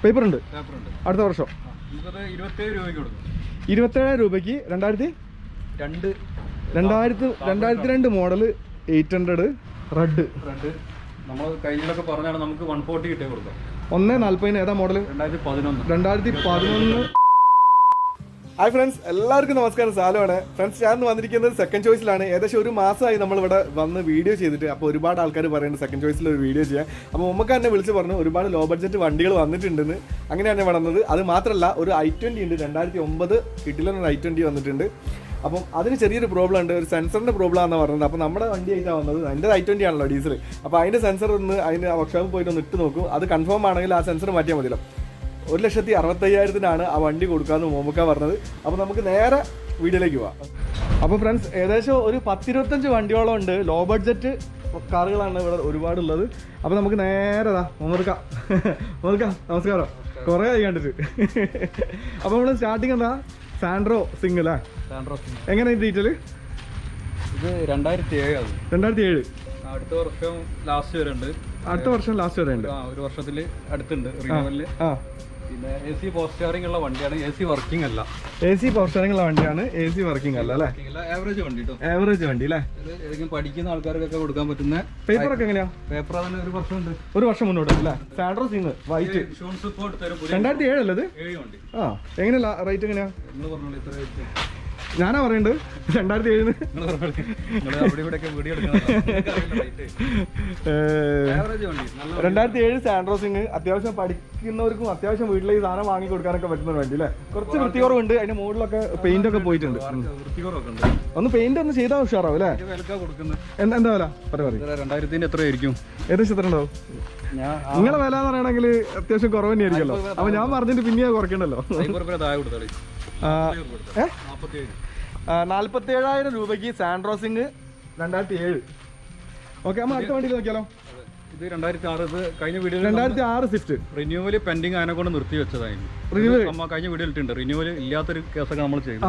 Paper ഉണ്ട് അടുത്ത വർഷം 27,000 രൂപയ്ക്ക് 2002 മോഡൽ 800 റെഡ് നമ്മൾ കഴിഞ്ഞൊക്കെ പറഞ്ഞാൽ നമുക്ക് 140 കിട്ടിയ കൊടുക്കാം. 140 ഏതാ മോഡൽ? 2011. ഹായ് ഫ്രണ്ട്സ്, എല്ലാവർക്കും നമസ്കാരം. സാലുവാണ് ഫ്രണ്ട്സ്. ഞാൻ വന്നിരിക്കുന്നത് സെക്കൻഡ് ചോയ്സിലാണ്. ഏകദേശം ഒരു മാസമായി നമ്മളിവിടെ വന്ന് വീഡിയോ ചെയ്തിട്ട്. അപ്പോൾ ഒരുപാട് ആൾക്കാർ പറയുന്നുണ്ട് സെക്കൻഡ് ചോയ്സിൽ ഒരു വീഡിയോ ചെയ്യാം. അപ്പോൾ നമുക്ക് തന്നെ വിളിച്ച് പറഞ്ഞു ഒരുപാട് ലോ ബഡ്ജറ്റ് വണ്ടികൾ വന്നിട്ടുണ്ടെന്ന്. അങ്ങനെയാണ് വന്നത്. അത് മാത്രമല്ല, ഒരു i20 ഉണ്ട് 2009 കിട്ടിലൊരു i20 വന്നിട്ടുണ്ട്. അപ്പം അതിന് ചെറിയൊരു പ്രോബ്ലം ഉണ്ട്, ഒരു സെൻസറിൻ്റെ പ്രോബ്ലം ആണെന്ന് പറഞ്ഞത്. അപ്പോൾ നമ്മുടെ വണ്ടി ആയിട്ടാണ് വന്നത്. എൻ്റെ i20 ആണല്ലോ ഡീസൽ. അപ്പോൾ അതിൻ്റെ സെൻസർ അതിന് വർക്ക്ഷോപ്പിൽ പോയിട്ട് ഒന്ന് ഇട്ട് നോക്കും. അത് കൺഫേം ആണെങ്കിൽ ആ സെൻസർ മാറ്റിയാൽ മതിയല്ലോ. 1,65,000 ആ വണ്ടി കൊടുക്കാമെന്ന് മോമുക്ക പറഞ്ഞത്. അപ്പോൾ നമുക്ക് നേരെ വീഡിയോയിലേക്ക് പോവാം. അപ്പോൾ ഫ്രണ്ട്സ്, ഏകദേശം ഒരു 10-25 വണ്ടിയോളം ഉണ്ട്. ലോ ബഡ്ജറ്റ് കാറുകളാണ് ഇവിടെ ഒരുപാടുള്ളത്. അപ്പോൾ നമുക്ക് നേരെ മോമുക്ക നമസ്കാരം, കുറേ ആയി കണ്ടിട്ട്. അപ്പോൾ നമ്മൾ സ്റ്റാർട്ടിങ് എന്താ? സാൻഡ്രോ സിംഗ് അല്ലേ? എങ്ങനെ ഡീറ്റെയിൽ? ഇത് 2007. അടുത്ത വർഷം ലാസ്റ്റ് വരെ ഉണ്ട്. ഒരു വർഷത്തിൽ അടുത്തുണ്ട് റിന്യൂവലില്. പിന്നെ AC പവർ സ്റ്റിയറിംഗ് ഉള്ള വണ്ടിയാണ്. AC വർക്കിംഗ് അല്ല. AC പവർ സ്റ്റിയറിംഗ് ഉള്ള വണ്ടിയാണ്. AC വർക്കിംഗ് അല്ല അല്ലേ? ആവറേജ് വണ്ടി കേട്ടോ. ആവറേജ് വണ്ടി അല്ലേ? ഏതെങ്കിലും പഠിക്കുന്ന ആൾക്കാർക്കൊക്കെ കൊടുക്കാൻ പറ്റുന്ന. പേപ്പർ ഒക്കെ എങ്ങനെയാ? പേപ്പർ തന്നെ ഒരു വർഷം മുന്നോട്ട് അല്ലേ? Santro Xing white. Insurance report തരും. 2007 അല്ലേ ഇത്? 7 വണ്ടി. എങ്ങനെയല്ല റേറ്റ് എങ്ങനെയാ? നിങ്ങൾ പറഞ്ഞോളൂ. ഇത്ര ഞാനാ പറയണ്ട് 2007. 2007 സാൻഡ്രോ സിംഗ് അത്യാവശ്യം പഠിക്കുന്നവർക്കും അത്യാവശ്യം വീട്ടിലേക്ക് സാധനം വാങ്ങി കൊടുക്കാനൊക്കെ പറ്റുന്ന വണ്ടി അല്ലേ? കുറച്ച് വൃത്തികുറവുണ്ട്. അതിന്റെ മുകളിലൊക്കെ പെയിന്റ് ഒക്കെ പോയിട്ടുണ്ട്. ഒന്ന് പെയിന്റ് ഒന്ന് ചെയ്താൽ ഉഷാറാവും അല്ലേ? എന്താ വില? 2000 എത്രയായിരിക്കും? ഏകദേശം എത്ര ഉണ്ടാവും? നിങ്ങളെ വില എന്ന് പറയണമെങ്കിൽ അത്യാവശ്യം കുറവ് തന്നെയായിരിക്കുമല്ലോ. അപ്പൊ ഞാൻ പറഞ്ഞിട്ട് പിന്നെ കുറയ്ക്കണ്ടല്ലോ. 47,000 രൂപയ്ക്ക് സാൻഡ്രോ സിംഗ് 2007. ഓക്കെ, നമ്മൾ അടുത്ത വണ്ടി നോക്കിയാലോ? ഇത് 2006. കഴിഞ്ഞ വീഡിയോ 2006 സ്വിഫ്റ്റ് റിന്യൂവൽ പെൻഡിങ് അതിനെ കൊണ്ട് നിർത്തി വെച്ചതായിരുന്നു. കഴിഞ്ഞ വീഡിയോ ഇട്ടുണ്ട്. റിന്യൂവൽ ഇല്ലാത്തൊരു കേസൊക്കെ നമ്മൾ ചെയ്തു.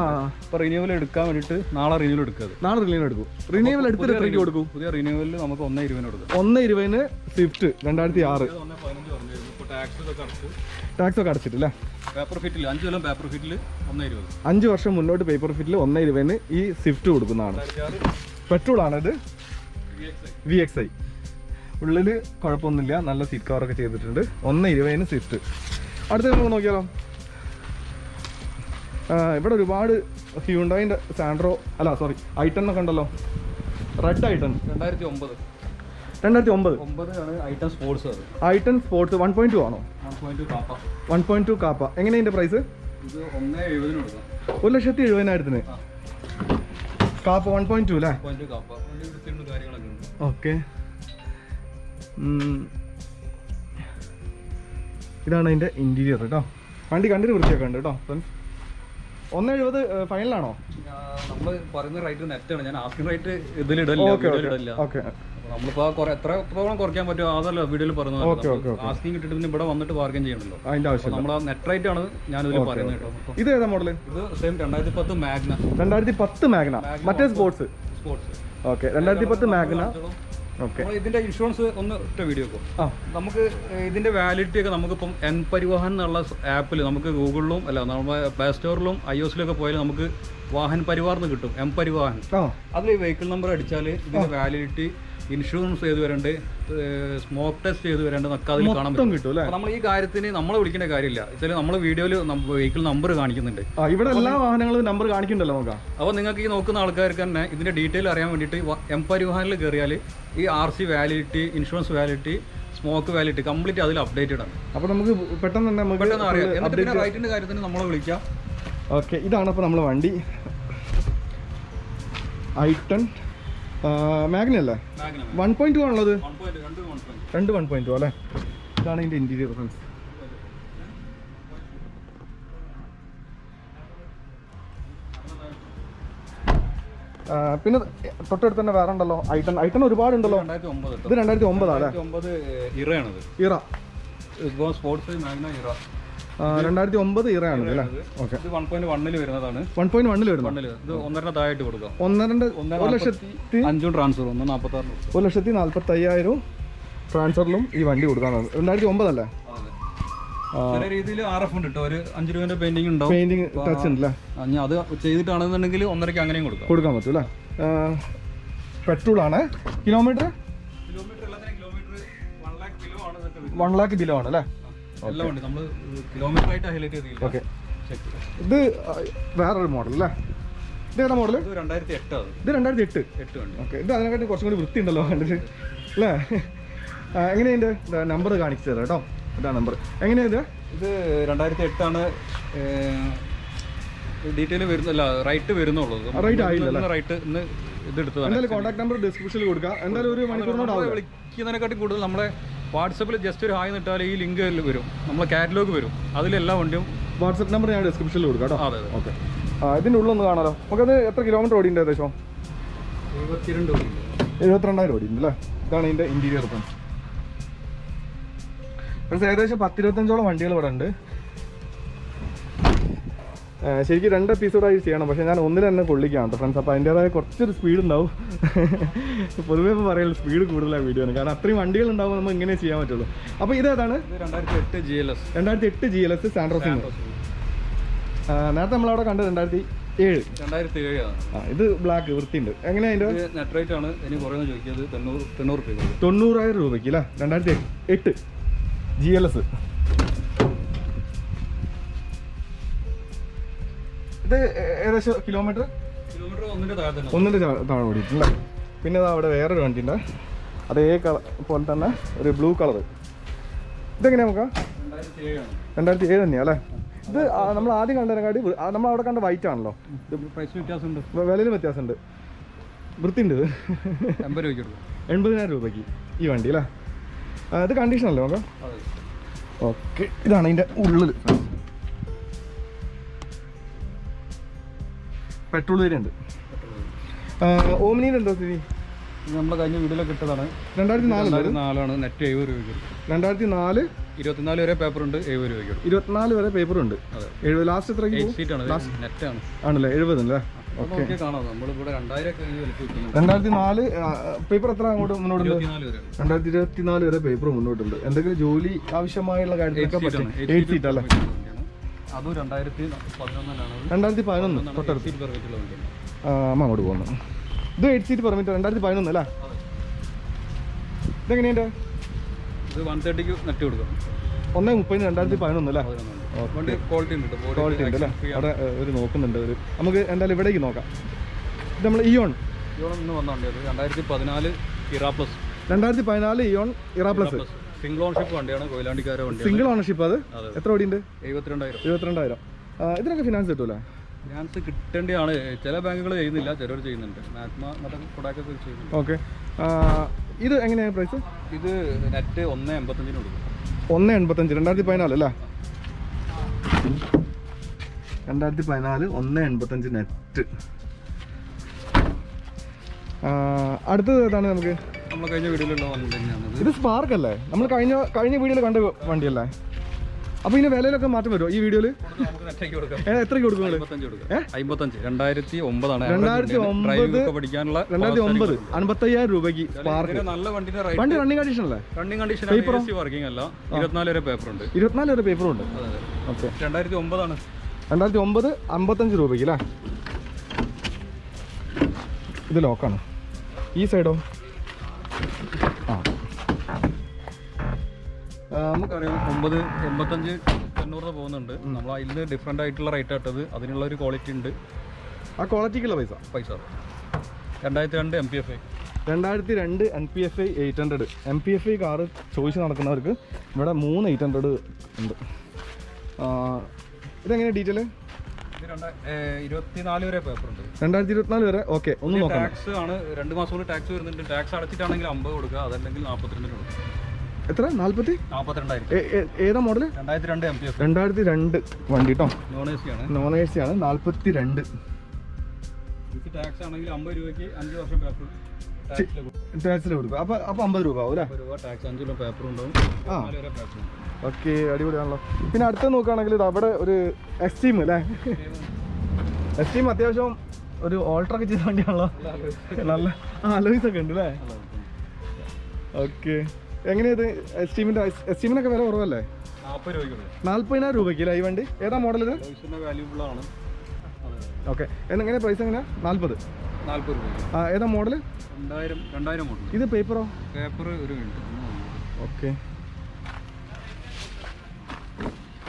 അപ്പൊ റിന്യൂവൽ എടുക്കാൻ വേണ്ടിട്ട് നാളെ റിന്യൂവൽ എടുക്കും. റിന്യൂവൽ എടുത്തിട്ട് എത്രയ്ക്ക് കൊടുക്കും? പുതിയ റിന്യൂവലിൽ നമുക്ക് 1,20 കൊടുക്കും. 1,20 സ്വിഫ്റ്റ് 2006. ടാക്സ് ഒക്കെ അടച്ചിട്ടില്ല. പേപ്പർ ഫിറ്റിൽ 5 കൊല്ലം പേപ്പർ ഫിറ്റിൽ 1,20. 5 വർഷം മുന്നോട്ട് പേപ്പർ ഫിറ്റിൽ 1,20 ഈ സ്വിഫ്റ്റ് കൊടുക്കുന്നതാണ്. പെട്രോൾ ആണിത്. VXI. ഉള്ളില് കുഴപ്പമൊന്നുമില്ല. നല്ല സീറ്റ് കവറൊക്കെ ചെയ്തിട്ടുണ്ട്. 1,20 സ്വിഫ്റ്റ്. അടുത്ത നമുക്ക് നോക്കിയാലോ? ഇവിടെ ഒരുപാട് ഹ്യൂണ്ടായിൻ്റെ സാൻഡ്രോ i10 ഒക്കെ ഉണ്ടല്ലോ. Red i10 2009 i10 sports. i10 sports 1.2 ആണോ? 1.2 കാപ്പ. എങ്ങനെയാ ഇതിന്റെ പ്രൈസ്? ഇത് 1,70 കൊടുക്കാം. 1,70,000 കാപ്പ 1.2 അല്ലേ? ഓക്കെ, ഇതാണ് അതിന്റെ ഇന്റീരിയർ കേട്ടോ. വണ്ടി കണ്ടിട്ട് വൃത്തിയൊക്കെ ഉണ്ട് കേട്ടോ. 1,70 ഫൈനലാണോ? നമ്മൾ പറയുന്ന റേറ്റ് നെറ്റാണ്. ഞാൻ ആസ്കിംഗ് റേറ്റ് ഇതിലിടല്ല. നമ്മളിപ്പോ എത്രത്തോളം കുറയ്ക്കാൻ പറ്റുമോ അതല്ല വീഡിയോയിൽ പറയുന്നത്. ആസ്കിംഗ് ഇട്ടിട്ട് ഇവിടെ വന്നിട്ട് ബാർഗൈൻ ചെയ്യണല്ലോ. അതിന്റെ ആവശ്യം നമ്മുടെ നെറ്റ് റേറ്റ് ആണ് ഞാൻ ഇതിൽ പറയുന്നത് കേട്ടോ. ഇത് ഏതാ മോഡൽ? ഇത് സെയിം 2010 മാഗ്ന. 2010 മാഗ്ന മറ്റേ സ്പോർട്സ്. Okay, 2010 Magna. ഓക്കെ, ഇതിന്റെ ഇൻഷുറൻസ് ഒന്ന് ഒറ്റ വീഡിയോ നമുക്ക് ഇതിന്റെ വാലിഡിറ്റി ഒക്കെ നമുക്കിപ്പം എൻ പരിവാഹൻ എന്നുള്ള ആപ്പിൽ നമുക്ക് ഗൂഗിളിലും അല്ല നമ്മുടെ പ്ലേ സ്റ്റോറിലും iOS-ലൊക്കെ പോയാലും നമുക്ക് വാഹൻ പരിവാറിന് കിട്ടും. എം പരിവാഹൻ. അതിൽ വെഹിക്കിൾ നമ്പർ അടിച്ചാൽ ഇതിന്റെ വാലിഡിറ്റി, ഇൻഷുറൻസ് ചെയ്ത് വരണ്ട്, സ്മോക്ക് ടെസ്റ്റ് ചെയ്ത് വരേണ്ടതൊക്കെ അതിൽ കാണാൻ പറ്റും. നമ്മൾ ഈ കാര്യത്തിന് നമ്മളെ വിളിക്കേണ്ട കാര്യമില്ല. വെച്ചാൽ നമ്മൾ വീഡിയോയിൽ വെഹിക്കിൾ നമ്പർ കാണിക്കുന്നുണ്ട്. ഇവിടെ എല്ലാ വാഹനങ്ങളും നമ്പർ കാണിക്കുന്നുണ്ടല്ലോ നോക്കാം. അപ്പോൾ നിങ്ങൾക്ക് ഈ നോക്കുന്ന ആൾക്കാർക്ക് തന്നെ ഇതിന്റെ ഡീറ്റെയിൽ അറിയാൻ വേണ്ടിയിട്ട് എം പരിവാഹനിൽ കയറിയാൽ ഈ RC validity, insurance validity, smoke validity complete അതിൽ അപ്ഡേറ്റഡ് ആണ്. അപ്പോൾ നമുക്ക് പെട്ടെന്ന് അറിയാം. എന്നിട്ട് റൈറ്റിന്റെ കാര്യത്തിന് നമ്മളെ വിളിക്കാം. ഓക്കെ, ഇതാണ് അപ്പോൾ നമ്മൾ വണ്ടി i10 മാഗ്ന അല്ലേ? 1.2 ആണുള്ളത്. 1.2 അല്ലേ? ഇതാണ് ഇതിന്റെ ഇന്റീരിയർ ഫ്രണ്ട്സ്. പിന്നെ തൊട്ടടുത്ത് തന്നെ വേറെ ഉണ്ടല്ലോ i10 ഒരുപാടുണ്ടല്ലോ. ഇത് 2009 അല്ലേ? 2009 ഇറയാണ് അല്ലേ? ഓക്കെ, 1.1 വരുന്നതാണ്. 1.1 ഇത് 1.5 താഴായിട്ട് കൊടുക്കാം. 1,05,000 ട്രാൻസ്ഫർ 1,46,000 ട്രാൻസ്ഫറിലും ഈ വണ്ടി കൊടുക്കാനാണ്. 2009 അല്ലേ? ചില രീതിയിൽ RF ഉണ്ട് കേട്ടോ, ഒരു 5 രൂപേന്റെ പെയിന്റിംഗ് ഉണ്ടാവും, പെയിന്റിങ് ടച്ച് ഉണ്ടല്ലേ. അത് ചെയ്തിട്ടാണെന്നുണ്ടെങ്കിൽ 1.5 അങ്ങനെയും കൊടുക്കാൻ പറ്റും അല്ലേ. പെട്രോൾ ആണ്. കിലോമീറ്റർ 1 lakh ബിലോ ആണ് അല്ലേ. എല്ലാം ഉണ്ട്, നമ്മൾ കിലോമീറ്റർ ആയിട്ട് ഹൈലൈറ്റ് ചെയ്തില്ല. ഓക്കെ, ഇത് വേറൊരു മോഡൽ അല്ലേ. ഇത് ഏതാ മോഡൽ? 2008 ആണ്. ഇത് 2008. ഓക്കെ, ഇത് അതിനെക്കാട്ടി കുറച്ചും കൂടി വൃത്തി ഉണ്ടല്ലോ കണ്ടിട്ട് അല്ലേ. എങ്ങനെയാ ഇതിന്റെ നമ്പർ കാണിച്ചു തരാം കേട്ടോ. ഇതാ നമ്പർ. എങ്ങനെയാ ഇത്? 2008 ആണ്. ഡീറ്റെയിൽ വരുന്നില്ല, റൈറ്റ് വരുന്നുള്ളൂ. റൈറ്റ് ആയില്ല. റൈറ്റ് ഇന്ന് ഇതെടുത്തതാണ്. എന്തായാലും കോൺടാക്ട് നമ്പർ ഡിസ്ക്രിപ്ഷനിൽ കൊടുക്കാം. എന്തായാലും ഒരു മണിക്കൂറിനോട് വിളിക്കുന്നതിനെക്കാട്ടി കൂടുതൽ നമ്മളെ വാട്സപ്പിൽ ജസ്റ്റ് ഒരു ഹായ് നിട്ടാൽ ഈ ലിങ്ക് വരും, നമ്മളെ കാറ്റലോഗ് വരും, അതിലെല്ലാ വണ്ടിയും. വാട്സപ്പ് നമ്പർ ഞാൻ ഡിസ്ക്രിപ്ഷനിൽ കൊടുക്കാം കേട്ടോ. അതെ. ഓക്കെ, ഇതിൻ്റെ ഉള്ളൊന്ന് കാണാലോ. നമുക്കത് എത്ര കിലോമീറ്റർ ഓടിയുണ്ട്? ഏകദേശം 72,000 ഓടിയുണ്ട് അല്ലേ. ഇതാണ് ഇതിൻ്റെ ഇൻറ്റീരിയർ. ഫ്രണ്ട്സ് ഏകദേശം 10-25ഓളം വണ്ടികൾ ഇവിടെ ഉണ്ട്. ശരിക്കും 2 എപ്പിസോഡായി ചെയ്യണം, പക്ഷേ ഞാൻ ഒന്നിൽ തന്നെ കൊള്ളിക്കാം കേട്ടോ ഫ്രണ്ട്സ്. അപ്പോൾ അതിൻ്റേതായ കുറച്ചൊരു സ്പീഡ് ഉണ്ടാവും. പൊതുവേ ഇപ്പോൾ പറയുള്ളൂ സ്പീഡ് കൂടുതലാണ് വീഡിയോന്, കാരണം അത്രയും വണ്ടികൾ ഉണ്ടാവും, നമ്മൾ ഇങ്ങനെ ചെയ്യാൻ പറ്റുള്ളൂ. അപ്പോൾ ഇതേതാണ്? 2008 GLS സാൻഡ്രോസിന്. നേരത്തെ നമ്മളവിടെ കണ്ടത് 2007 ആണ്. ഇത് ബ്ലാക്ക് വൃത്തിയുണ്ട്. എങ്ങനെയാ അതിൻ്റെ? നെറ്റ് റേറ്റ് ആണ് ഇനി കുറേ ചോദിക്കുന്നത്, 90,000 രൂപയ്ക്ക് അല്ലേ. 2008 GLS. ഇത് ഏകദേശം കിലോമീറ്റർ 1 താഴെ ഓടിയിട്ടില്ല. പിന്നെ അവിടെ വേറൊരു വണ്ടിയുണ്ട്, അതേ പോലെ തന്നെ ഒരു ബ്ലൂ കളർ. ഇതെങ്ങനെയാ നമുക്ക്? 2007 തന്നെയാ അല്ലേ. ഇത് നമ്മൾ ആദ്യം കണ്ടതിനെക്കാട്ടി നമ്മൾ അവിടെ കണ്ട വൈറ്റ് ആണല്ലോ. വിലയിൽ വ്യത്യാസമുണ്ട്. വൃത്തിയുണ്ട്. ഇത് 80,000 രൂപയ്ക്ക് ഈ വണ്ടി അല്ലേ. ഇത് കണ്ടീഷനല്ലേ നമുക്ക്? ഓക്കെ, ഇതാണ് ഇതിൻ്റെ ഉള്ളിൽ. Petrol variant. ഓമിനിയുടെ എന്തോ സ്ഥിതി? നമ്മളെ കഴിഞ്ഞ വീഡിയോയിലൊക്കെ ഇട്ടതാണ്. 2004 നെറ്റ് 70 രൂപയ്ക്ക്. 2004 24 വരെ പേപ്പർ ഉണ്ട്, 70 രൂപയ്ക്ക്. 24 വരെ പേപ്പർ ഉണ്ട്. 70. ലാസ്റ്റ് എത്ര ആണല്ലേ? 70 അല്ലേ. ഓക്കെ, 2004 പേപ്പർ എത്ര അങ്ങോട്ട് മുന്നോട്ടുണ്ട്? 2024 വരെ പേപ്പർ മുന്നോട്ടുണ്ട്. എന്തെങ്കിലും ജോലി ആവശ്യമായുള്ള കാര്യത്തിലൊക്കെ പറ്റും. 8 സീറ്റ് അല്ലേ. അതും 2011 തൊട്ടടുത്ത് അമ്മ അങ്ങോട്ട് പോകുന്നു. ഇത് 8 സീറ്റ് പെർമിറ്റ് 2011 അല്ലേ. ഇതെങ്ങനെയുണ്ട്? ഇത് 130 നെറ്റ് കൊടുക്കാം. 1:30 2011 അല്ലേ. ക്വാളിറ്റി ഉണ്ട് അല്ലേ. അവിടെ ഒരു നോക്കുന്നുണ്ട്. നമുക്ക് എന്തായാലും ഇവിടേക്ക് നോക്കാം. ഇത് നമ്മൾ ഇയോൺ വന്നോണ്ട് 2014 ഇറ പ്ലസ്. 2014 ഇയോൺ ഇറ പ്ലസ് സിംഗിൾ ഓണർഷിപ്പ് വണ്ടിയാണ്, കൊയിലാണ്ടിക്കാരെ വണ്ടി. Single ownership. അത് എത്ര ഓടിയുണ്ട്? 72,000. ഇതിനൊക്കെ ഫിനാൻസ് കിട്ടൂല? ഫിനാൻസ് കിട്ടേണ്ടതാണ്. ചില ബാങ്കുകൾ ചെയ്യുന്നില്ല, ചിലർ ചെയ്യുന്നുണ്ട്. ഓക്കെ, ഇത് എങ്ങനെയാണ് പ്രൈസ്? ഇത് നെറ്റ് 1.85 കൊടുക്കും. 1.85 2014 അല്ലേ. 2014 1.85 നെറ്റ്. അടുത്തത് ഏതാണ് നമുക്ക്? നമ്മൾ കഴിഞ്ഞ വീഡിയോയിലുള്ള വണ്ടി തന്നെയാണ്. ഇത് സ്പാർക്ക് അല്ലേ? നമ്മൾ കഴിഞ്ഞ വീഡിയോയിൽ കണ്ട വണ്ടിയല്ലേ. അപ്പോൾ ഇതിന് വിലയിലൊക്കെ മാറ്റം വരുമോ ഈ വീഡിയോയിൽ? എത്രയ്ക്ക് കൊടുക്കും? 2009 ആണ്. 2009 പഠിക്കാനുള്ള 55,000 രൂപയ്ക്ക് സ്പാർക്ക്. നല്ല വണ്ടി റണ്ണിങ് കണ്ടീഷൻ അല്ലേ? റണ്ണിങ് കണ്ടീഷൻ, വർക്കിംഗ് അല്ല. 24 വരെ പേപ്പർ ഉണ്ട്. 24 വരെ പേപ്പർ ഉണ്ട്. ഓക്കെ, 2009 ആണ്. 2009 55 രൂപയ്ക്ക് അല്ലേ. ഇത് ലോക്കാണ്. ഈ സൈഡോ? നമുക്കറിയാം 985 പോകുന്നുണ്ട്. നമ്മൾ അതിൽ ഡിഫറെൻ്റ് ആയിട്ടുള്ള റേറ്റ് ആട്ടത്, അതിനുള്ള ഒരു ക്വാളിറ്റി ഉണ്ട്. ആ ക്വാളിറ്റിക്കുള്ള പൈസ 2002 MPFI. 2002 NPFI 800. MPFI കാറ് ചോദിച്ച് നടക്കുന്നവർക്ക് ഇവിടെ 3 800 ഉണ്ട്. ഇതെങ്ങനെ ഡീറ്റെയിൽ? 2024 വരെ പേപ്പർ ഉണ്ട്. 2024 വരെ. ഓക്കെ, ഒന്ന് നോക്കാം. ടാക്സ് ആണ് 2 മാസം കൊണ്ട് ടാക്സ് വരുന്നുണ്ട്. ടാക്സ് അടച്ചിട്ടാണെങ്കിൽ 50 കൊടുക്കുക, അതല്ലെങ്കിൽ 42 കൊടുക്കുക. എത്ര? 42,000. ഏതാ മോഡൽ? 2002 MPFI. 2002 വണ്ടി കേട്ടോ. നോൺ AC ആണ്. 42. ടാക്സ് ആണെങ്കിൽ 50 രൂപയ്ക്ക് 5 വർഷം പേപ്പർ ടാക്സിൽ കൊടുക്കും. അപ്പോൾ 50 രൂപ ആവും അല്ലേ? ടാക്സ് 5 കിലോ പേപ്പർ ഉണ്ടാവും. ഓക്കെ, അടിപൊളിയാണല്ലോ. പിന്നെ അടുത്ത് നോക്കുകയാണെങ്കിൽ ഇത് അവിടെ ഒരു എക്സ്ട്രീം അല്ലേ. എക്സ്ട്രീം അത്യാവശ്യം ഒരു ഓൾട്ടറൊക്കെ ചെയ്ത വണ്ടിയാണല്ലോ. നല്ല അലോയ്സ് ഒക്കെ ഉണ്ട് അല്ലേ. ഓക്കെ, എങ്ങനെയാ ഇത്? എസ്റ്റീമിനൊക്കെ വില കുറവല്ലേ? 40 രൂപയ്ക്കുള്ളൂ. 40,000 രൂപയ്ക്ക് അല്ലേ ഈ വണ്ടി? ഏതാ മോഡൽ ഇത്? വാല്യൂബിൾ ആണ്. ഓക്കെ, എങ്ങനെ പ്രൈസ് എങ്ങനെയാ? 40 രൂപയ്ക്ക്. ആ, ഏതാ മോഡൽ? 2000 മോഡൽ. ഇത് പേപ്പറോ? പേപ്പർ ഒരു മിനിറ്റ്. ഓക്കെ,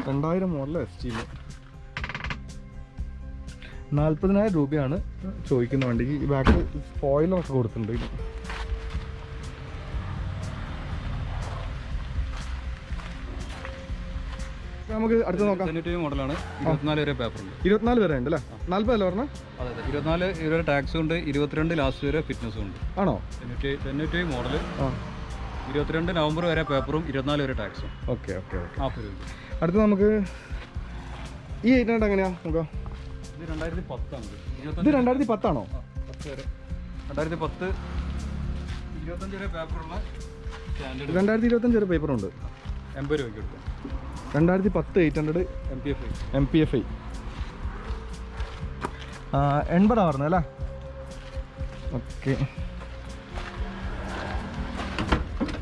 2000 മോഡൽ ST 40,000 രൂപയാണ് ചോദിക്കുന്ന വണ്ടിക്ക്. ഈ ബാക്ക് സ്പോയിലറൊക്കെ കൊടുത്തിട്ടുണ്ട്. നമുക്ക് അടുത്ത് നോക്കാം. 97 മോഡലാണ്. 24 വരെ പേപ്പർ ഉണ്ട്. 24 വരെ ഉണ്ട് അല്ലേ? 40 അല്ലേ പറഞ്ഞ? അതെ, 24 വരെ ടാക്സും ഉണ്ട്. 22 ലാസ്റ്റ് വരെ ഫിറ്റ്നസും ഉണ്ട്. ആണോ? 97 മോഡൽ. 22 നവംബർ വരെ പേപ്പറും 24 വരെ ടാക്സും. Okay okay okay. 40 രൂപ. അടുത്ത് നമുക്ക് ഈ 800 എങ്ങനെയാ നോക്കാം? ഇത് 2010 ആണ്. ഇത് 2010 ആണോ? 10 വരെ 2010 25 വരെ പേപ്പറുള്ള സ്റ്റാൻഡേർഡ്. 2025 വരെ പേപ്പറുണ്ട്. 80 രൂപയ്ക്ക് കൊടുക്കാം. 2010 800 MPFI 80 പറഞ്ഞത് അല്ലേ? ഓക്കെ,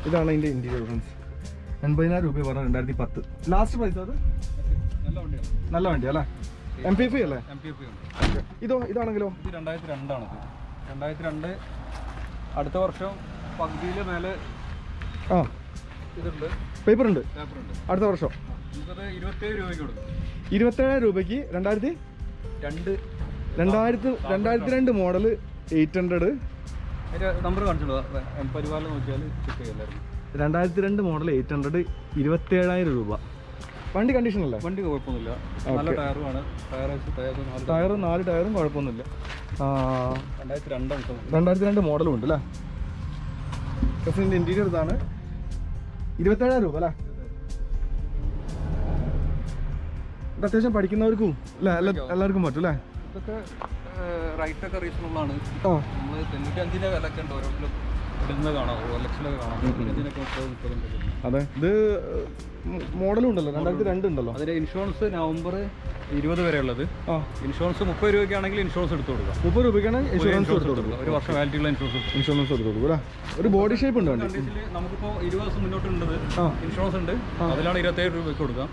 ഇതാണ് അതിൻ്റെ ഇൻറ്റീരിയർ ഫ്രണ്ട്സ്. 80,000 രൂപ പറഞ്ഞ 2010 ലാസ്റ്റ് പ്രൈസ്. അത് നല്ല വണ്ടിയാണ്. നല്ല വണ്ടിയാണ് അല്ലേ? MPFI അല്ലേ? MPFI ഉണ്ട്. ഇതാണെങ്കിലോ? ഇത് 2002 ആണ്. 2002 അടുത്ത വർഷം പകുതിയിൽ മേലെ ഇതുണ്ട്, പേപ്പറുണ്ട്. പേപ്പറുണ്ട്. അടുത്ത വർഷം 27 രൂപയ്ക്ക് കൊടുക്കും. 27,000 രൂപയ്ക്ക് 2002 മോഡൽ 800. നമ്പർ കാണിച്ചോളൂ. പരിപാലനം നോക്കിയാൽ ചെക്ക് ചെയ്യാമായിരുന്നു. 2002 മോഡൽ 800 27,000 രൂപ. വണ്ടി കണ്ടീഷൻ അല്ലേ? വണ്ടി കുഴപ്പമൊന്നുമില്ല. നല്ല ടയറുമാണ്. ടയർ 4 ടയറും കുഴപ്പമൊന്നുമില്ല. 2002 മോഡലും ഉണ്ട് അല്ലേ? ഇന്റീരിയർ ഇതാണ്. 27,000 രൂപ അല്ലേ? ഇത് അത്യാവശ്യം പഠിക്കുന്നവർക്കും അല്ലേ? എല്ലാവർക്കും പറ്റും അല്ലേ? ഇതൊക്കെ റൈറ്റൊക്കെ റീസണബിൾ ആണ്. നമ്മൾ 95-ന്റെ വിലയൊക്കെ ഉണ്ട് ഓരോന്നിലും ഇടുന്നത് കാണാം. ലക്ഷലൊക്കെ കാണാം. 95-നൊക്കെ 30 അതെ, ഇത് മോഡലും ഉണ്ടല്ലോ. 2002 ഉണ്ടല്ലോ. അതിന്റെ ഇൻഷുറൻസ് നവംബർ 20 വരെ ഉള്ളത്. ഇൻഷുറൻസ് 30 രൂപയ്ക്കാണെങ്കിൽ ഇൻഷുറൻസ് എടുത്തു കൊടുക്കാം. 30 രൂപയ്ക്കാണ് ഇൻഷുറൻസ് എടുത്തു കൊടുക്കുക. ഒരു വർഷം വാലിറ്റിയുള്ള ഇൻഷുറൻസ് എടുത്തു കൊടുക്കും അല്ലേ? ഒരു ബോഡി ഷേപ്പ് ഉണ്ട് വണ്ടി. നമുക്കിപ്പോൾ 20 ദിവസം മുന്നോട്ടുള്ളത് ഇൻഷുറൻസ് ഉണ്ട്. അതിലാണ് 27 രൂപയ്ക്ക് കൊടുക്കാം.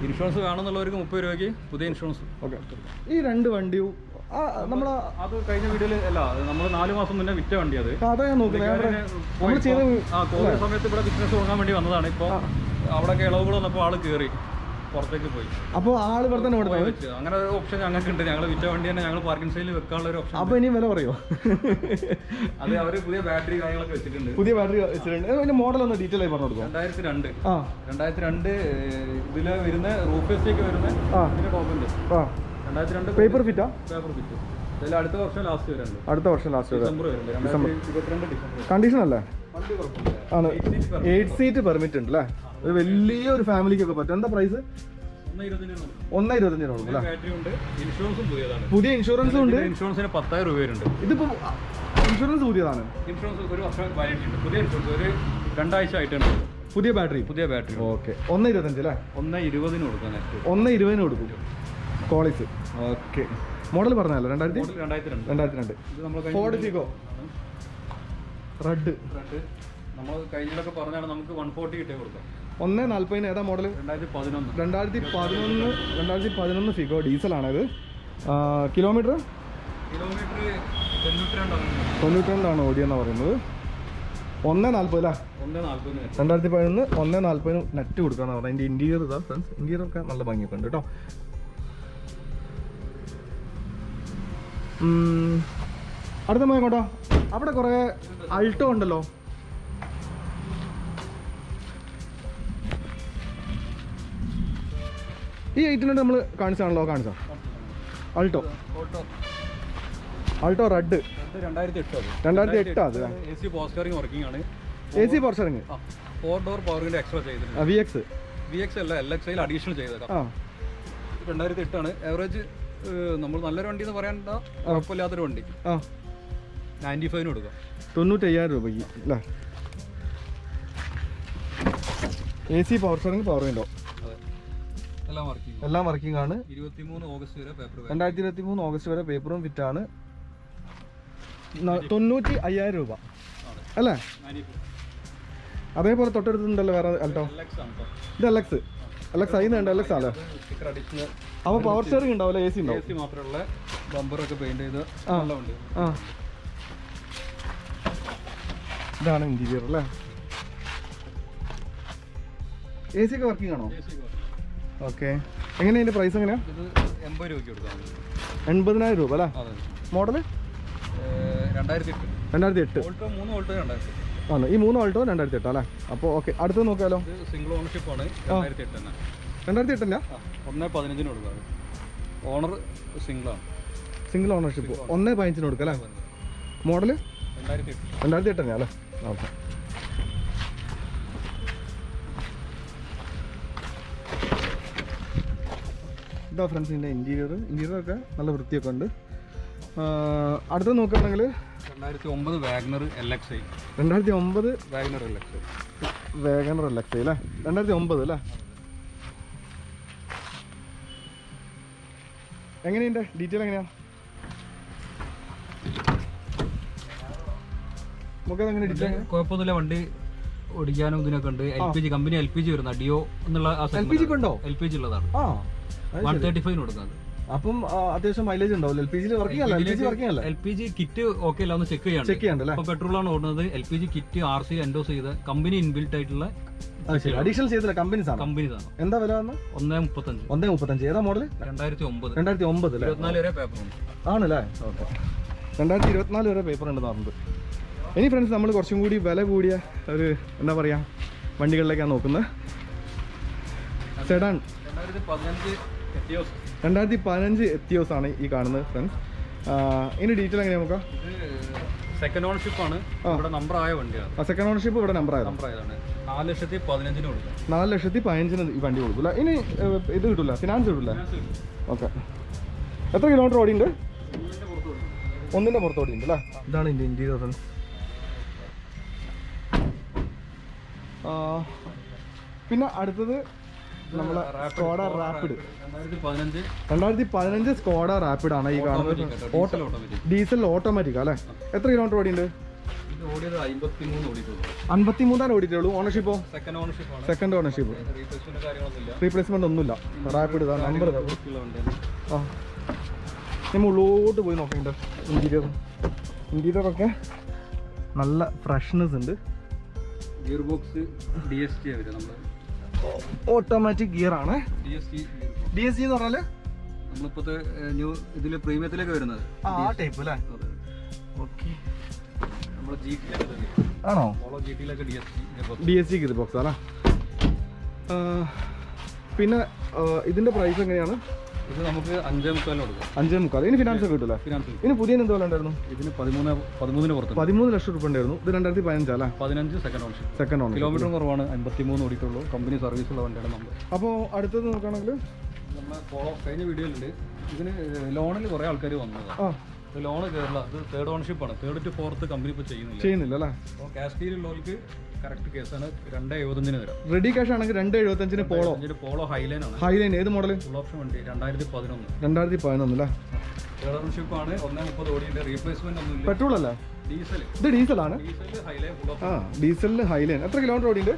ഇൻഷുറൻസ് വേണമെന്നുള്ളവർക്ക് 30 രൂപയ്ക്ക് പുതിയ ഇൻഷുറൻസ്. ഓക്കെ, ഈ 2 വണ്ടിയും നമ്മളെ അത് കഴിഞ്ഞ വീഡിയോയിൽ അല്ല, നമ്മൾ 4 മാസം മുന്നേ വിറ്റ വണ്ടി. അത് അതാ ഞാൻ നോക്കുന്നത്. കോവിഡ് സമയത്ത് ഇവിടെ ബിസിനസ് തുടങ്ങാൻ വേണ്ടി വന്നതാണ്. ഇപ്പോൾ അവിടെയൊക്കെ ഇളവുകൾ വന്നപ്പോൾ ആള് കയറി പുറത്തേക്ക് പോയി. അപ്പോൾ ആള് ഇവിടെ തന്നെ വെച്ച് അങ്ങനെ ഒരു ഓപ്ഷൻ ഞങ്ങൾക്ക് ഉണ്ട്. ഞങ്ങൾ വിറ്റ വണ്ടി തന്നെ ഞങ്ങൾ പാർക്കിംഗ് സൈഡിൽ വെക്കാനുള്ള ഒരു ഓപ്ഷൻ. അപ്പോൾ ഇനി വില പറയോ? അത് അവർ പുതിയ ബാറ്ററി കാര്യങ്ങളൊക്കെ വെച്ചിട്ടുണ്ട്. പുതിയ ബാറ്ററി വെച്ചിട്ടുണ്ട്. അതിന്റെ മോഡൽ ഒന്ന് ഡീറ്റെയിൽ ആയി പറഞ്ഞു കൊടുക്കും. 2002 ഇതില് വരുന്ന റൂഫ് ഒക്കെ വരുന്ന ടോപ്പിന്റെ 2002 പേപ്പർ ഫിറ്റാ? Paper fit. ഇതിൽ അടുത്ത വർഷം ലാസ്റ്റ് വരെ ഡിസംബർ വരുന്നുണ്ട്. 2022 ഡിസംബർ. കണ്ടീഷൻ അല്ലേ? വണ്ടി കുഴപ്പമില്ല. ആണ്. 8 സീറ്റ് പെർമിറ്റ് ഉണ്ട് അല്ലേ? ഒരു വലിയൊരു ഫാമിലിക്കൊക്കെ പറ്റും. എന്താ പ്രൈസ്? 1,25,000 രൂപ. ബാറ്ററി ഉണ്ട്. ഇൻഷുറൻസും പുതിയതാണ്. പുതിയ ഇൻഷുറൻസും ഉണ്ട്. ഇൻഷുറൻസിന് 10,000 രൂപ വരുന്നുണ്ട്. ഇതിപ്പോ ഇൻഷുറൻസ് പുതിയതാണ്. ഇൻഷുറൻസ് ഒരു വർഷം വാലിഡിറ്റി ഉണ്ട്. പുതിയ ഇൻഷുറൻസ് ഒരു 2 ആഴ്ച ആയിട്ടുണ്ട്. പുതിയ ബാറ്ററി. ഓക്കെ, 1,25,000 അല്ലേ? 1,20,000 കൊടുക്കാം. 1,20,000 കൊടുക്കും. കോളേജ്. ഓക്കെ, മോഡൽ പറഞ്ഞല്ലോ 2002. Ford Figo red. നമ്മൾ കഴിഞ്ഞൊക്കെ പറഞ്ഞാണ് നമുക്ക് 140 കിട്ടിയ കൊടുക്കാം. 1,40,000. ഏതാ മോഡൽ? 2011 ഫിഗോ ഡീസലാണിത്. കിലോമീറ്റർ 92 ഓടിയെന്നാ പറയുന്നത്. 1,40,000 അല്ലേ? 2011 1,40,000 നെറ്റ് കൊടുക്കാന്ന് പറഞ്ഞാൽ. അതിൻ്റെ ഇന്റീരിയർ ഇതാ ഫ്രണ്ട്സ്. ഇന്റീരിയർ ഒക്കെ നല്ല ഭംഗിയൊക്കെ ഉണ്ട് കേട്ടോ. അടുത്ത പോയിക്കോട്ടോ. അവിടെ കുറേ അൾട്ടോ ഉണ്ടല്ലോ. ഈ 800 നമ്മൾ കാണിച്ചാണല്ലോ. കാണിച്ചോ അൾട്ടോ റെഡ്. 2008 അത്. AC പവർ സ്റ്റിയറിംഗ് വർക്കിംഗ് ആണ്. AC power steering. 4 door power window extra ചെയ്തിട്ടുണ്ട്. VX അല്ല LXI അഡീഷണൽ ചെയ്തേക്കാം. 2008 ആണ്. ആവറേജ് നമ്മൾ നല്ലൊരു വണ്ടി എന്ന് പറയണ്ട, കുഴപ്പമില്ലാത്തൊരു വണ്ടി. 95 കൊടുക്കാം. 95,000 രൂപയ്ക്ക് അല്ലേ? AC power steering, power window എല്ലാം വർക്കിംഗ് ആണ്. 23 ഓഗസ്റ്റ് വരെ പേപ്പർ. 2023 ഓഗസ്റ്റ് വരെ പേപ്പറും ഫിറ്റാണ്. 95,000 രൂപ അല്ലേ? അതേപോലെ തൊട്ടടുത്തുണ്ടല്ലോ വേറെ അൾട്ടോ. ഇത് LX LX ഉണ്ട്, LX ആണല്ലേ. സ്റ്റിക്കർ അടിച്ച് അപ്പോൾ പവർ സ്റ്റിയറിംഗ് ഉണ്ടാവില്ല, AC ഉണ്ടാവും. AC മാത്രമുള്ള ബമ്പറൊക്കെ പെയിന്റ് ചെയ്ത് നല്ല വണ്ടി. ഇതാണ് ഇന്റീരിയർ അല്ലേ. AC ഒക്കെ വർക്കിംഗ് ആണോ? ഓക്കെ. എങ്ങനെയാണ് ഇതിൻ്റെ പ്രൈസ് എങ്ങനെയാണ്? ഇത് 80 രൂപയ്ക്ക് കൊടുക്കാം. 80,000 രൂപ അല്ലേ. മോഡല് 2008. ഓൾട്ടോ 3 ഓൾട്ടോ 2008 ആണ്. ഈ 3 ഓൾട്ടോ 2008 അല്ലേ. അപ്പോൾ ഓക്കെ, അടുത്ത് നോക്കാമല്ലോ. ഇത് സിംഗിൾ ഓണർഷിപ്പ് ആണ്. 2008 തന്നെ. 2008 1.15 കൊടുക്കാം. ഓണർ സിംഗിളാണ്. സിംഗിൾ ഓണർഷിപ്പ് 1.15 കൊടുക്കാം അല്ലേ. മോഡല് 2008 തന്നെയാണ് അല്ലേ. ഓക്കെ. ഇതാ ഫ്രണ്ട്സ് ഇതിൻ്റെ ഇൻറ്റീരിയറൊക്കെ നല്ല വൃത്തിയൊക്കെ ഉണ്ട്. അടുത്ത് നോക്കുകയാണെങ്കിൽ 2009 വാഗ്നർ LXi. 2009 വാഗ്നർ LXi അല്ലേ. 2009 അല്ലേ. എങ്ങനെയുണ്ട് ഡീറ്റെയിൽ എങ്ങനെയാണ്? നമുക്കതെങ്ങനെ ഡീറ്റെയിൽ? കുഴപ്പമൊന്നുമില്ല, വണ്ടി ഓടിക്കാനും ഇതിനൊക്കെ ഉണ്ട്. LPG കമ്പനി LPG വരുന്ന ഡിയോ എന്നുള്ള LPG ഉണ്ടോ? LPG ഉള്ളതാണ്. 135 കൊടുക്കുന്നത്. അപ്പം അത്യാവശ്യം മൈലേജ് ഉണ്ടാവില്ല. LPG വർക്കിംഗ് അല്ല. LPG കിറ്റ് ഓക്കെ അല്ല, ഒന്ന് ചെക്ക് ചെയ്യണ്ടല്ലേ. ഇപ്പൊ പെട്രോളാണ് ഓടുന്നത്. LPG കിറ്റ് RC എൻഡോസ് ചെയ്ത് കമ്പനി ഇൻബിൽറ്റ് ആയിട്ടുള്ള അഡീഷണൽ ചെയ്തില്ല. കമ്പനി സാധനം. എന്താ വില വന്ന്? 1.35. ഏതാ മോഡൽ? 2009. 2009 വരെ പേപ്പർ ഉണ്ട് ആണല്ലേ. ഓക്കെ. 2024 വരെ പേപ്പർ ഉണ്ട് പറഞ്ഞത്. ഇനി ഫ്രണ്ട്സ് നമ്മൾ കുറച്ചും കൂടി വില കൂടിയ ഒരു എന്താ പറയുക വണ്ടികളിലേക്കാണ് നോക്കുന്നത്. സെഡാൻ 2015 എത്തിയോസ് ആണ് ഈ കാണുന്നത് ഫ്രണ്ട്സ്. ഇനി ഡീറ്റെയിൽ എങ്ങനെയാ നോക്കാം? സെക്കൻഡ് ഓണർഷിപ്പ് ആണ്. ഇവിടെ നമ്പർ ആയ വണ്ടിയാണ്. സെക്കൻഡ് ഓണർഷിപ്പ് ഇവിടെ നമ്പർ ആയതാണ്. 4,15,000 കൊടുക്കും. 4,15,000 ഈ വണ്ടി കൊടുക്കില്ല. ഇനി ഇത് കിട്ടില്ല, ഫിനാൻസ് കിട്ടില്ല. ഓക്കെ. എത്ര കിലോമീറ്റർ ഓടിയുണ്ട്? 1ന്റെ പുറത്ത് ഓടിയുണ്ട് അല്ലേ. ഇതാണ് ഇതിൻ്റെ ഇൻറ്റീരിയർ ഫ്രണ്ട്സ്. പിന്നെ അടുത്തത് നമ്മളെ സ്കോഡ റാപ്പിഡ് 2015 സ്കോഡ റാപ്പിഡ് ആണ് ഈ കാണുന്നത്. ഡീസൽ ഓട്ടോമാറ്റിക് അല്ലേ. എത്ര കിലോമീറ്റർ ഓടിയുണ്ട്? 53 ഓടിയിട്ടുള്ളൂ. ഓണർഷിപ്പോ? Second ownership. റീപ്ലേസ്മെന്റ് ഒന്നുമില്ല. റാപ്പിഡ് ഇതാ നമ്പർ. നമ്മൾ ഉള്ളോട്ട് പോയി നോക്കണ്ട. ഇന്റീരിയറൊക്കെ നല്ല ഫ്രഷ്നെസ് ഉണ്ട്. Gear box DSG automatic gear ആണ്. DSG എന്ന് പറഞ്ഞാല് നമ്മളിപ്പോഴത്തെ ന്യൂ ഇതില് പ്രീമിയത്തിലേക്ക് വരുന്നത് ആ ടൈപ്പ് അല്ലേ. ഓക്കെ. ആണോ? DSG ഗിയർ ബോക്സ് അല്ലേ. പിന്നെ ഇതിന്റെ പ്രൈസ് എങ്ങനെയാണ്? ഇത് നമുക്ക് 5.25 കൊടുക്കാം. 5.25. ഇനി ഫിനാൻസ് ഒക്കെ കിട്ടില്ല. ഇനി പുതിയ എന്തോ ഉണ്ടായിരുന്നു? ഇതിന് 13 പുറത്ത് 13 ലക്ഷം രൂപ ഉണ്ടായിരുന്നു. ഇത് 2015 അല്ലേ. 15 സെക്കൻഡ് ഓണർ. കിലോമീറ്റർ കുറവാണ്. 53 ഓടിയിട്ടുള്ളൂ. കമ്പനി സർവീസുള്ള വണ്ടിയാണ് നമ്മൾ. അപ്പോൾ അടുത്തത് നോക്കുകയാണെങ്കിൽ നമ്മൾ കഴിഞ്ഞ വീഡിയോയിലുണ്ട്. ഇതിന് ലോണിൽ കുറേ ആൾക്കാർ വന്നതാണ്. ലോണ് കയറില്ല. ഇത് തേർഡ് ഓണർഷിപ്പ് ആണ്. 3rd to 4th കമ്പനി ഇപ്പോൾ ചെയ്യുന്നില്ല അല്ലേ. അപ്പോൾ ക്യാഷ് ഡീലുള്ളവർക്ക് കറക്റ്റ് കേസാണ്. 2.75 തരാം. റെഡി ക്യാഷ് ആണെങ്കിൽ 2.75 പോളോ ഹൈലൈൻ ആണ്. ഹൈലൈൻ ഏത് മോഡൽ? ഫുൾ ഓപ്ഷൻ വണ്ടി 2011 അല്ലേ. തേർഡ് ഓണർഷിപ്പ് ആണ്. 1.30 ഓടിയുടെ റീപ്ലേസ്മെന്റ് ഒന്നുമില്ല. പെട്രോൾ അല്ല, ഡീസൽ. ഇത് ഡീസലാണ്. ഡീസലിന് ഹൈലൈൻ. എത്ര കിലോമീറ്റർ ഓടിയുണ്ട്?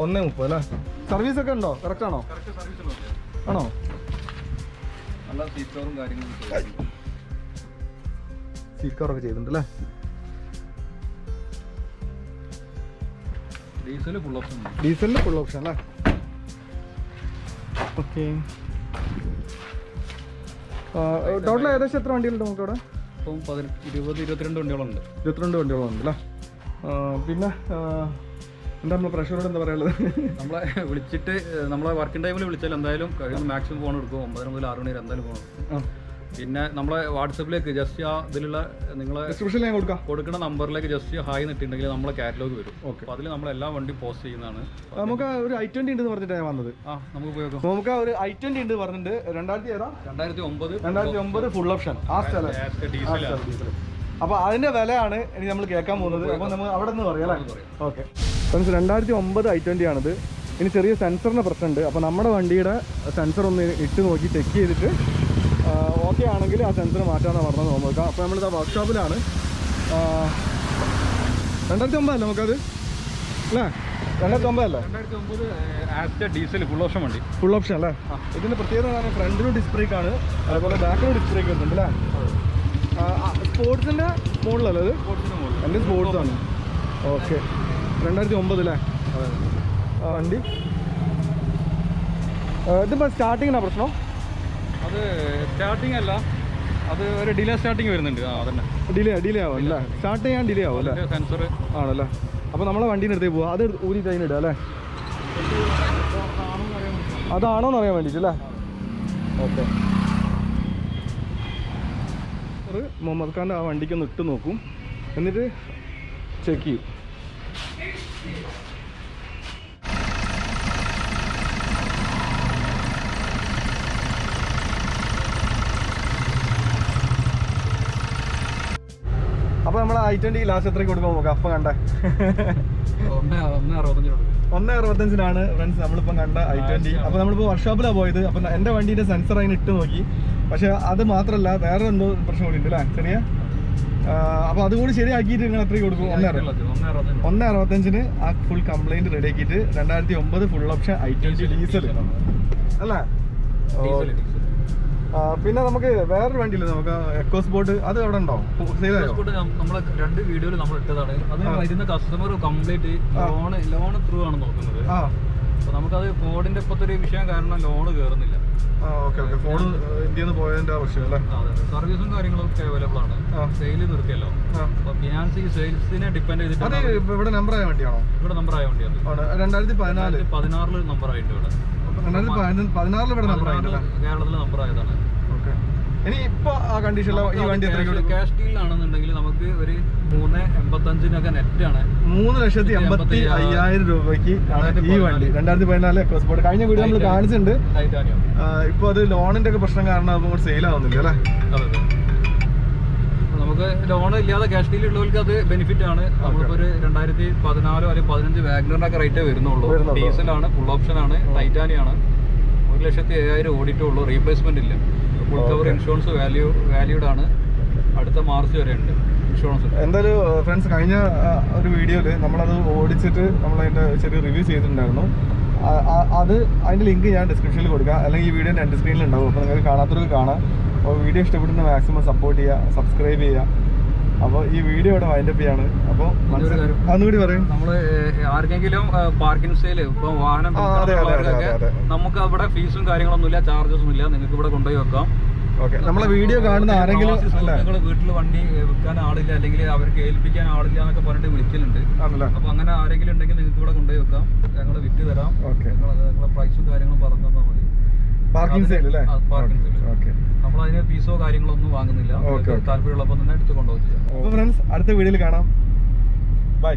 1.30 അല്ലേ. സർവീസ് ഒക്കെ ഉണ്ടോ? കറക്റ്റ് ആണോ? ആണോ? നല്ല സീറ്ററും കാര്യങ്ങളും സീറ്റ് കവറൊക്കെ ചെയ്തിട്ടുണ്ട് അല്ലേ. ഡീസലിന് ഫുൾ ഓപ്ഷൻ അല്ലേ. ഓക്കെ. ടോട്ടൽ ഏകദേശം എത്ര വണ്ടികളുണ്ട് നമുക്ക് അവിടെ? ഇപ്പം 22 വണ്ടികളുണ്ട്. 22 വണ്ടികളുണ്ട് അല്ലേ. പിന്നെ എന്താ നമ്മൾ പ്രഷറോട് എന്താ പറയുള്ളത്? നമ്മളെ വിളിച്ചിട്ട് നമ്മളെ വർക്കിംഗ് ടൈമിൽ വിളിച്ചാൽ എന്തായാലും കഴിയുന്ന മാക്സിമം ഫോൺ എടുക്കും. 9 മുതൽ 6 മണി വരെ എന്തായാലും ഫോൺ എടുക്കും. പിന്നെ നമ്മളെ വാട്സപ്പിലേക്ക് ജസ്റ്റ് ആ ഇതിലുള്ള നിങ്ങളെ കൊടുക്കുന്ന നമ്പറിലേക്ക് ജസ്റ്റ് ഹായ് നിട്ടുണ്ടെങ്കിൽ നമ്മളെ കാറ്റലോഗ് വരും. ഓക്കെ. അപ്പോൾ അതിൽ നമ്മളെല്ലാ വണ്ടി പോസ്റ്റ് ചെയ്യുന്നതാണ്. നമുക്ക് ഒരു i20 ഉണ്ടെന്ന് പറഞ്ഞിട്ടാണ് വന്നത്. നമുക്ക് ഉപയോഗം. നമുക്ക് ഒരു i20 ഉണ്ട് പറഞ്ഞിട്ട് 2009 ഫുൾ ഓപ്ഷൻ ഡീസൽ. അപ്പോൾ അതിന്റെ വിലയാണ് ഇനി നമ്മൾ കേൾക്കാൻ പോകുന്നത്. അപ്പോൾ നമ്മൾ അവിടെ നിന്ന് പറയാം അല്ലേ. ഓക്കെ ഫ്രണ്ട്സ്, 2009 i20 ആണിത്. ഇനി ചെറിയ സെൻസറിൻ്റെ പ്രശ്നമുണ്ട്. അപ്പോൾ നമ്മുടെ വണ്ടിയുടെ സെൻസർ ഒന്ന് ഇട്ട് നോക്കി ചെക്ക് ചെയ്തിട്ട് ഓക്കെ ആണെങ്കിൽ ആ സെൻസർ മാറ്റാമെന്നാണ് പറഞ്ഞത്. നോക്കാം. അപ്പോൾ നമ്മളിത് വർക്ക്ഷോപ്പിലാണ്. 2009 അല്ലേ നമുക്കത് അല്ലേ. 2009 അല്ലേ? 2009 ആസ്റ്റ ഡീസൽ ഫുൾ ഓപ്ഷൻ വണ്ടി. ഫുൾ ഓപ്ഷൻ അല്ലേ? ഇതിന്റെ പ്രത്യേകത ഫ്രണ്ടിലും ഡിസ്ക് ബ്രേക്ക് ആണ്, അതുപോലെ ബാക്കിലും ഡിസ്ക് ബ്രേക്ക് വരുന്നുണ്ട് അല്ലേ? സ്പോർട്സിന്റെ മോഡലല്ലേ ഇത്? എൻ്റെ സ്പോർട്സ് ആണ്. ഓക്കെ, 2009 അല്ലേ വണ്ടി? ഇതിപ്പോൾ സ്റ്റാർട്ടിങ്ങിനാണ് പ്രശ്നം? അത് സ്റ്റാർട്ടിങ് അല്ല, അത് ഒരു ഡിലേ സ്റ്റാർട്ടിങ് വരുന്നുണ്ട്. അതന്നെ ഡിലേ ആവും അല്ലേ? സ്റ്റാർട്ട് ചെയ്യാൻ ഡിലേ ആവും അല്ലേ? സെൻസർ ആണല്ലേ? അപ്പോൾ നമ്മളെ വണ്ടീൻ്റെ അടുത്തേക്ക് പോവാം, അത് ഊരി കഴിഞ്ഞിടുക അല്ലേ? അതാണോന്ന് അറിയാൻ വേണ്ടിയിട്ടല്ലേ? ഓക്കെ, മുഹമ്മദ് ഖാൻ്റെ ആ വണ്ടിക്കൊന്ന് ഇട്ട് നോക്കും, എന്നിട്ട് ചെക്ക് ചെയ്യും. അപ്പോൾ നമ്മൾ I20 ലാസ്റ്റ് എത്രയ്ക്ക് കൊടുക്കാൻ നോക്കാം? അപ്പം കണ്ടേ 1.65 ഫ്രണ്ട്സ് നമ്മളിപ്പം കണ്ട I20. അപ്പോൾ നമ്മളിപ്പോൾ വർക്ക്ഷോപ്പിലാണ് പോയത്. അപ്പം എൻ്റെ വണ്ടീൻ്റെ സെൻസർ അതിന് ഇട്ട് നോക്കി, പക്ഷേ അത് മാത്രമല്ല വേറെ എന്തോ പ്രശ്നം കൂടി ഉണ്ട് അല്ലേ ചെറിയ? അപ്പോൾ അതുകൂടി ശരിയാക്കിയിട്ട് നിങ്ങൾ എത്രയ്ക്ക് കൊടുക്കും? 1.65 ആ ഫുൾ കംപ്ലൈൻറ്റ് റെഡി ആക്കിയിട്ട് 2009 ഫുൾ ഓപ്ഷൻ I20 ഡീസൽ അല്ലേ? പിന്നെ നമുക്ക് വേറൊരു വണ്ടിയില്ലേ, നമുക്ക് എക്കോ സ്പോർട്ട്, അത് എവിടെ ഉണ്ടോ? നമ്മളെ 2 വീഡിയോയിൽ നമ്മൾ ഇട്ടതാണ്. അത് വരുന്ന കസ്റ്റമർ കംപ്ലീറ്റ് ലോൺ ത്രൂ ആണ് നോക്കുന്നത്. അപ്പൊ നമുക്കത് ഫോർഡിന്റെ ഇപ്പോഴത്തെ ഒരു വിഷയം കാരണം ലോണ് കയറുന്നില്ല. ഫോൺ ഇന്ത്യയിൽ നിന്ന് പോയതിന്റെ ആവശ്യം അല്ലേ? സർവീസും കാര്യങ്ങളൊക്കെ അവൈലബിൾ ആണ്. സെയിൽ നിർത്തിയല്ലോ, അപ്പൊ ഫിനാൻസ് സെയിൽസിനെ ഡിപ്പെൻഡ് ചെയ്തിട്ട്. ഇവിടെ നമ്പർ ആയ വണ്ടിയാണോ? ഇവിടെ നമ്പർ ആയ വണ്ടിയാണ്. 2016 നമ്പർ ആയിട്ട് ഇവിടെ 2016 ഇവിടെ നമ്പർ ആയിട്ടല്ലേ? കേരളത്തിൽ നമ്പർ ആയതാണ്. ഇനി ഇപ്പൊ ആ കണ്ടീഷനിലോ ഈ വണ്ടി ക്യാഷ് ഡീലാണെന്നുണ്ടെങ്കിൽ നമുക്ക് ഒരു 3.85 നെറ്റ് ആണ്. 3,85,000 രൂപയ്ക്ക് ഈ വണ്ടി 2014 എക്കോ സ്പോർട്ട്. കഴിഞ്ഞ വീഡിയോ നമ്മൾ കാണിച്ചിട്ടുണ്ട്. ഇപ്പൊ അത് ലോണിന്റെ ഒക്കെ പ്രശ്നം കാരണം അത് സെയിൽ ആവുന്നില്ല അല്ലേ? നമുക്ക് ലോൺ ഇല്ലാതെ ക്യാഷ് ഡീൽ ഉള്ളവർക്ക് അത് ബെനിഫിറ്റ് ആണ്. നമ്മളിപ്പോ ഒരു 2014 അല്ലെങ്കിൽ 15 വാഗ്നറിന്റെ ഒക്കെ റേറ്റേ വരുന്നുള്ളൂ. ഡീസലാണ്, ഫുൾ ഓപ്ഷൻ ആണ്, ടൈറ്റാനിയാണ്. 1,07,000 ഓടിറ്റേ ഉള്ളൂ, റീപ്ലേസ്മെന്റ് ഇല്ല. ഫുൾ കവർ ഇൻഷുറൻസ് വാല്യൂഡ് ആണ്. അടുത്ത മാർച്ച് വരെ ഉണ്ട് ഇൻഷുറൻസ്. എന്തായാലും ഫ്രണ്ട്സ്, കഴിഞ്ഞ ഒരു വീഡിയോയില് നമ്മളത് ഓടിച്ചിട്ട് നമ്മളതിന്റെ ചെറിയ റിവ്യൂ ചെയ്തിട്ടുണ്ടായിരുന്നു. അത് അതിന്റെ ലിങ്ക് ഞാൻ ഡിസ്ക്രിപ്ഷനിൽ കൊടുക്കാം, അല്ലെങ്കിൽ ഈ വീഡിയോ എൻ്റെ സ്ക്രീനിൽ ഉണ്ടാവും. അപ്പോൾ നിങ്ങൾക്ക് കാണാത്തവർക്ക് കാണാം. അപ്പോൾ വീഡിയോ ഇഷ്ടപ്പെടുന്ന മാക്സിമം സപ്പോർട്ട് ചെയ്യുക, സബ്സ്ക്രൈബ് ചെയ്യുക. അപ്പോൾ ഈ വീഡിയോ ഇവിടെ വൈൻഡപ്പ് ചെയ്യാണ്. അപ്പോൾ അതൊന്നുകൂടി പറയും. നമ്മള് ആർക്കെങ്കിലും പാർക്കിംഗ് സെയിൽ ഇപ്പൊ വാഹനം നമുക്ക് അവിടെ ഫീസും കാര്യങ്ങളൊന്നുമില്ല, ചാർജസ് ഒന്നും ഇല്ല. നിങ്ങൾക്ക് ഇവിടെ കൊണ്ടുപോയി വെക്കാം. നമ്മളെ വീഡിയോ കാണുന്ന ആരെങ്കിലും നിങ്ങൾ വീട്ടിൽ വണ്ടി വിൽക്കാൻ ആളില്ല, അല്ലെങ്കിൽ അവർക്ക് ഏൽപ്പിക്കാൻ ആളില്ല എന്നൊക്കെ പറഞ്ഞിട്ട് വിളിക്കലുണ്ട്. അപ്പൊ അങ്ങനെ ആരെങ്കിലും ഉണ്ടെങ്കിൽ നിങ്ങൾക്ക് ഇവിടെ കൊണ്ടുപോയി വെക്കാം, ഞങ്ങൾ വിറ്റ് തരാം. നിങ്ങളെ പ്രൈസും കാര്യങ്ങളും പറഞ്ഞു തന്നാൽ മതി. പാർക്കിംഗ് സെയിൽ അല്ലേ? Parking sale. നമ്മൾ അതിന് ഫീസോ കാര്യങ്ങളോ ഒന്നും വാങ്ങുന്നില്ല. താല്പര്യമുള്ളപ്പോൾ തന്നെ എടുത്ത് കൊണ്ടുപോയി ചെയ്യാം. ഫ്രണ്ട്സ്, അടുത്ത വീഡിയോയിൽ കാണാം. ബൈ.